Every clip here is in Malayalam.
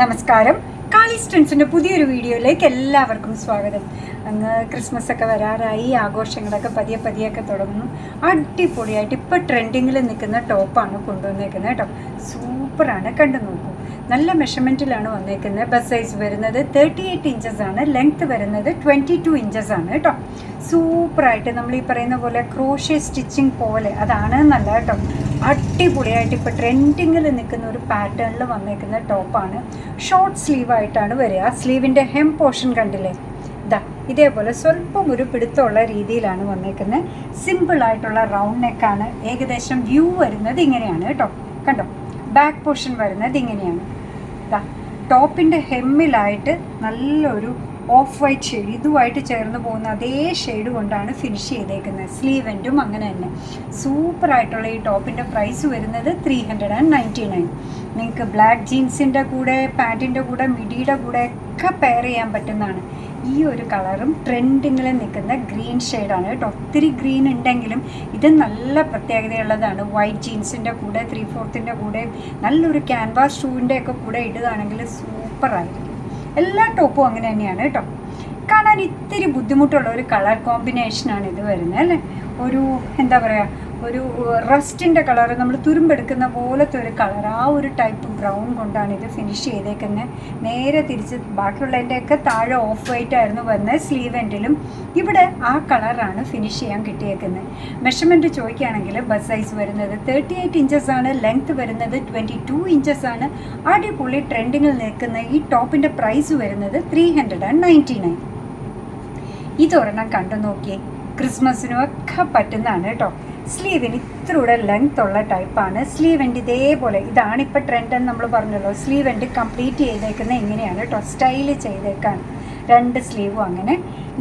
നമസ്കാരം. കാളീസ് ട്രെൻഡ്സിൻ്റെ പുതിയൊരു വീഡിയോയിലേക്ക് എല്ലാവർക്കും സ്വാഗതം. അങ്ങ് ക്രിസ്മസ് ഒക്കെ വരാറായി, ആഘോഷങ്ങളൊക്കെ പതിയൊക്കെ തുടങ്ങുന്നു. അടിപൊളിയായിട്ട് ഇപ്പോൾ ട്രെൻഡിങ്ങിൽ നിൽക്കുന്ന ടോപ്പാണ് കൊണ്ടുവന്നേക്കുന്നത് കേട്ടോ. സൂപ്പറാണ്, കണ്ടു നോക്കൂ. നല്ല മെഷർമെൻറ്റിലാണ് വന്നേക്കുന്നത്. ബസ് സൈസ് വരുന്നത് 38 ഇഞ്ചസ് ആണ്, ലെങ്ത് വരുന്നത് 22 ഇഞ്ചസ് ആണ് കേട്ടോ. സൂപ്പറായിട്ട് നമ്മൾ ഈ പറയുന്ന പോലെ ക്രോഷ്യ സ്റ്റിച്ചിങ് പോലെ അതാണ് നല്ല കേട്ടോ. അടിപൊളിയായിട്ട് ഇപ്പോൾ ട്രെൻഡിങ്ങിൽ നിൽക്കുന്ന ഒരു പാറ്റേണിൽ വന്നേക്കുന്ന ടോപ്പാണ്. ഷോർട്ട് സ്ലീവായിട്ടാണ് വരിക. സ്ലീവിൻ്റെ ഹെം പോർഷൻ കണ്ടില്ലേ, ഇതാ ഇതേപോലെ സ്വല്പം ഒരു പിടുത്തമുള്ള രീതിയിലാണ് വന്നേക്കുന്നത്. സിമ്പിളായിട്ടുള്ള റൗണ്ട് നെക്കാണ്. ഏകദേശം വ്യൂ വരുന്നത് ഇങ്ങനെയാണ് കേട്ടോ. കണ്ടോ, ബാക്ക് പോർഷൻ വരുന്നത് ഇങ്ങനെയാണ്. ഇതാ ടോപ്പിൻ്റെ ഹെമ്മിലായിട്ട് നല്ലൊരു ഓഫ് വൈറ്റ് ഷെയ്ഡ് ഇതുമായിട്ട് ചേർന്ന് പോകുന്ന അതേ ഷെയ്ഡ് കൊണ്ടാണ് ഫിനിഷ് ചെയ്തേക്കുന്നത്. സ്ലീവ് എൻഡും അങ്ങനെ തന്നെ. സൂപ്പറായിട്ടുള്ള ഈ ടോപ്പിൻ്റെ പ്രൈസ് വരുന്നത് 399. നിങ്ങൾക്ക് ബ്ലാക്ക് ജീൻസിൻ്റെ കൂടെ, പാൻറ്റിൻ്റെ കൂടെ, മിഡിയുടെ കൂടെ ഒക്കെ പെയർ ചെയ്യാൻ പറ്റുന്നതാണ്. ഈ ഒരു കളറും ട്രെൻഡിങ്ങിൽ നിൽക്കുന്ന ഗ്രീൻ ഷെയ്ഡാണ് കേട്ടോ. ഒത്തിരി ഗ്രീൻ ഉണ്ടെങ്കിലും ഇത് നല്ല പ്രത്യേകതയുള്ളതാണ്. വൈറ്റ് ജീൻസിൻ്റെ കൂടെ, 3/4 കൂടെ, നല്ലൊരു ക്യാൻവാസ് ഷൂവിൻ്റെ ഒക്കെ കൂടെ ഇടുകയാണെങ്കിൽ സൂപ്പറായിരിക്കും. എല്ലാ ടോപ്പും അങ്ങനെ തന്നെയാണ് കേട്ടോ. കാണാൻ ഇത്തിരി ബുദ്ധിമുട്ടുള്ള ഒരു കളർ കോമ്പിനേഷനാണ് ഇത് വരുന്നത് അല്ലേ. ഒരു എന്താ പറയുക, ഒരു റസ്റ്റിൻ്റെ കളർ, നമ്മൾ തുരുമ്പെടുക്കുന്ന പോലത്തെ ഒരു കളർ, ആ ഒരു ടൈപ്പ് ബ്രൗൺ കൊണ്ടാണ് ഇത് ഫിനിഷ് ചെയ്തേക്കുന്നത്. നേരെ തിരിച്ച് ബാക്കിയുള്ളതിൻ്റെയൊക്കെ താഴെ ഓഫ് വൈറ്റ് ആയിരുന്നു വരുന്നത് സ്ലീവ് എൻഡിലും. ഇവിടെ ആ കളറാണ് ഫിനിഷ് ചെയ്യാൻ കിട്ടിയേക്കുന്നത്. മെഷർമെൻറ്റ് ചോദിക്കുകയാണെങ്കിൽ ബസ് സൈസ് വരുന്നത് 38 ഇഞ്ചസ് ആണ്, ലെങ്ത് വരുന്നത് 22 ഇഞ്ചസ് ആണ്. അടിപൊളി ട്രെൻഡിങ്ങിൽ നിൽക്കുന്ന ഈ ടോപ്പിൻ്റെ പ്രൈസ് വരുന്നത് 399. ഇതൊരെണ്ണം കണ്ടു നോക്കിയേ, ക്രിസ്മസിനൊക്കെ പറ്റുന്നതാണ് കേട്ടോ. സ്ലീവിന് ഇത്രൂടെ ലെങ്ത് ഉള്ള ടൈപ്പാണ്. സ്ലീവ് എൻഡ് ഇതേപോലെ, ഇതാണ് ഇപ്പോൾ ട്രെൻഡ് എന്ന് നമ്മൾ പറഞ്ഞല്ലോ. സ്ലീവ് എൻഡ് കംപ്ലീറ്റ് ചെയ്തേക്കുന്നത് എങ്ങനെയാണ് കേട്ടോ, സ്റ്റൈല് ചെയ്തേക്കാണ്. 2 സ്ലീവും അങ്ങനെ.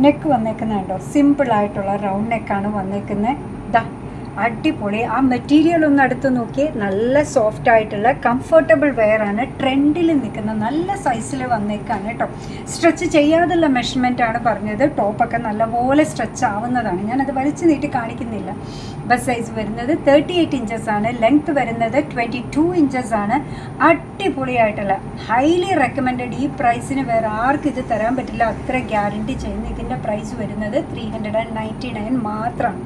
നെക്ക് വന്നേക്കുന്നുണ്ടോ, സിമ്പിളായിട്ടുള്ള റൗണ്ട് നെക്കാണ് വന്നേക്കുന്നത്. ദാ അടിപൊളി. ആ മെറ്റീരിയൽ ഒന്ന് അടുത്ത് നോക്കിയേ, നല്ല സോഫ്റ്റ് ആയിട്ടുള്ള കംഫർട്ടബിൾ വെയർ ആണ്. ട്രെൻഡിൽ നിൽക്കുന്ന നല്ല സൈസിൽ വന്നേക്കാണ് കേട്ടോ. സ്ട്രെച്ച് ചെയ്യാതുള്ള മെഷർമെൻ്റ് ആണ് പറഞ്ഞത്. ടോപ്പൊക്കെ നല്ലപോലെ സ്ട്രെച്ച് ആവുന്നതാണ്. ഞാനത് വലിച്ചു നീട്ടി കാണിക്കുന്നില്ല. ബസ് സൈസ് വരുന്നത് 38 ഇഞ്ചസ് ആണ്, ലെങ്ത് വരുന്നത് 22 ഇഞ്ചസ് ആണ്. അടിപൊളിയായിട്ടുള്ള ഹൈലി റെക്കമെൻഡഡ്. ഈ പ്രൈസിന് വേറെ ആർക്കും ഇത് തരാൻ പറ്റില്ല, അത്ര ഗ്യാരണ്ടി ചെയ്യുന്നു. ഇതിൻ്റെ പ്രൈസ് വരുന്നത് 399 മാത്രമാണ്.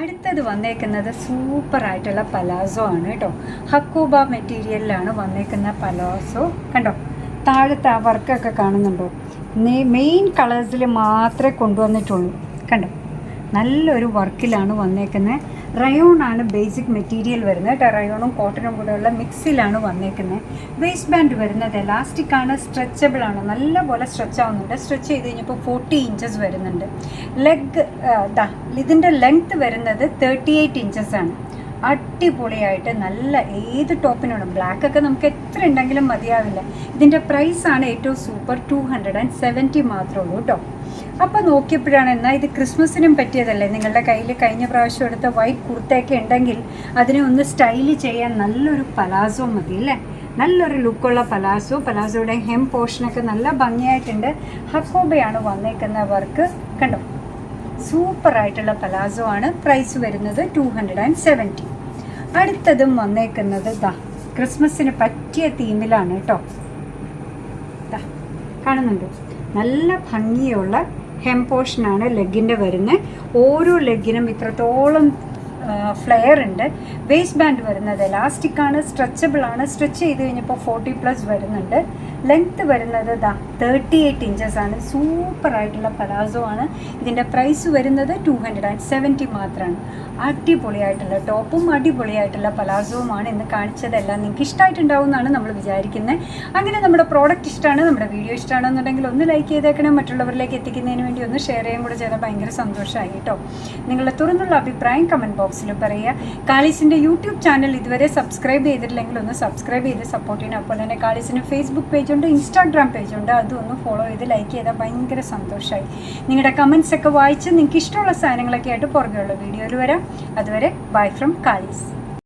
അടുത്തത് വന്നേക്കുന്നത് സൂപ്പറായിട്ടുള്ള പലാസോ ആണ് കേട്ടോ. ഹക്കോബ മെറ്റീരിയലിലാണ് വന്നേക്കുന്ന പലാസോ. കണ്ടോ, താഴത്തെ ആ വർക്കൊക്കെ കാണുന്നുണ്ടോ. മെയിൻ കളേഴ്സിൽ മാത്രമേ കൊണ്ടുവന്നിട്ടുള്ളൂ. കണ്ടോ, നല്ലൊരു വർക്കിലാണ് വന്നേക്കുന്നത്. റയോൺ ആണ് ബേസിക് മെറ്റീരിയൽ വരുന്നത് കേട്ടോ. റയോണും കോട്ടനും കൂടെയുള്ള മിക്സിലാണ് വന്നേക്കുന്നത്. വേസ്റ്റ് ബാൻഡ് വരുന്നത് എലാസ്റ്റിക് ആണ്, സ്ട്രെച്ചബിൾ ആണ്, നല്ലപോലെ സ്ട്രെച്ച് ആവുന്നുണ്ട്. സ്ട്രെച്ച് ചെയ്ത് കഴിഞ്ഞപ്പോൾ 40 ഇഞ്ചസ് വരുന്നുണ്ട്. ലെഗ് ഇതിൻ്റെ ലെങ്ത്ത് വരുന്നത് 38 ഇഞ്ചസ് ആണ്. അടിപൊളിയായിട്ട് നല്ല ഏത് ടോപ്പിനാണ്. ബ്ലാക്കൊക്കെ നമുക്ക് എത്ര ഉണ്ടെങ്കിലും മതിയാവില്ല. ഇതിൻ്റെ പ്രൈസാണ് ഏറ്റവും സൂപ്പർ, 270 മാത്രമേ ഉള്ളൂ കേട്ടോ. അപ്പോൾ നോക്കിയപ്പോഴാണ്, എന്നാൽ ഇത് ക്രിസ്മസിനും പറ്റിയതല്ലേ. നിങ്ങളുടെ കയ്യിൽ കഴിഞ്ഞ പ്രാവശ്യം എടുത്ത വൈറ്റ് കുർത്തയൊക്കെ ഉണ്ടെങ്കിൽ അതിനെ ഒന്ന് സ്റ്റൈല് ചെയ്യാൻ നല്ലൊരു പലാസോ മതി അല്ലേ. നല്ലൊരു ലുക്കുള്ള പലാസോ. പലാസോയുടെ ഹെം പോർഷനൊക്കെ നല്ല ഭംഗിയായിട്ടുണ്ട്. ഹക്കോബയാണ് വന്നേക്കുന്ന വർക്ക്. കണ്ടോ, സൂപ്പറായിട്ടുള്ള പലാസോ ആണ്. പ്രൈസ് വരുന്നത് 270. അടുത്തതും വന്നേക്കുന്നത് ക്രിസ്മസിന് പറ്റിയ തീമിലാണ് കേട്ടോ. കാണുന്നുണ്ടോ, നല്ല ഭംഗിയുള്ള ഹെം പോർഷനാണ് ലെഗിൻ്റെ വരുന്നത്. ഓരോ ലെഗിനും ഇത്രത്തോളം ഫ്ലെയർ ഉണ്ട്. വേസ്റ്റ് ബാൻഡ് വരുന്നത് എലാസ്റ്റിക് ആണ്, സ്ട്രെച്ചബിൾ ആണ്. സ്ട്രെച്ച് ചെയ്ത് കഴിഞ്ഞപ്പോൾ 40+ വരുന്നുണ്ട്. ലെങ്ത്ത് വരുന്നത് 38 ഇഞ്ചസ് ആണ്. സൂപ്പറായിട്ടുള്ള പലാസോ ആണ്. ഇതിൻ്റെ പ്രൈസ് വരുന്നത് 270 മാത്രമാണ്. അടിപൊളിയായിട്ടുള്ള ടോപ്പും അടിപൊളിയായിട്ടുള്ള പലാസോവുമാണ് ഇന്ന് കാണിച്ചതെല്ലാം. നിങ്ങൾക്ക് ഇഷ്ടമായിട്ടുണ്ടാവും എന്നാണ് നമ്മൾ വിചാരിക്കുന്നത്. അങ്ങനെ നമ്മുടെ പ്രോഡക്റ്റ് ഇഷ്ടമാണ്, നമ്മുടെ വീഡിയോ ഇഷ്ടമാണെന്നുണ്ടെങ്കിൽ ഒന്ന് ലൈക്ക് ചെയ്തേക്കണം. മറ്റുള്ളവരിലേക്ക് എത്തിക്കുന്നതിന് വേണ്ടി ഒന്ന് ഷെയർ ചെയ്യാൻ കൂടെ ചെയ്താൽ ഭയങ്കര സന്തോഷമായി കേട്ടോ. നിങ്ങളുടെ തുറന്നുള്ള അഭിപ്രായം കമൻറ്റ് ബോക്സിൽ പറയുക. കാളീസിൻ്റെ യൂട്യൂബ് ചാനൽ ഇതുവരെ സബ്സ്ക്രൈബ് ചെയ്തിട്ടില്ലെങ്കിൽ ഒന്ന് സബ്സ്ക്രൈബ് ചെയ്ത് സപ്പോർട്ട് ചെയ്യണം. അപ്പോൾ തന്നെ കാളീസിന് ഫേസ്ബുക്ക് പേജുണ്ട്, ഇൻസ്റ്റാഗ്രാം പേജുണ്ട്. അതും ഒന്ന് ഫോളോ ചെയ്ത് ലൈക്ക് ചെയ്താൽ ഭയങ്കര സന്തോഷമായി. നിങ്ങളുടെ കമൻറ്റ്സൊക്കെ വായിച്ച് നിങ്ങൾക്ക് ഇഷ്ടമുള്ള സാധനങ്ങളൊക്കെ ആയിട്ട് പുറകെയുള്ള വീഡിയോയിൽ വരാം. അതുവരെ ബൈ ഫ്രം കാളീസ്.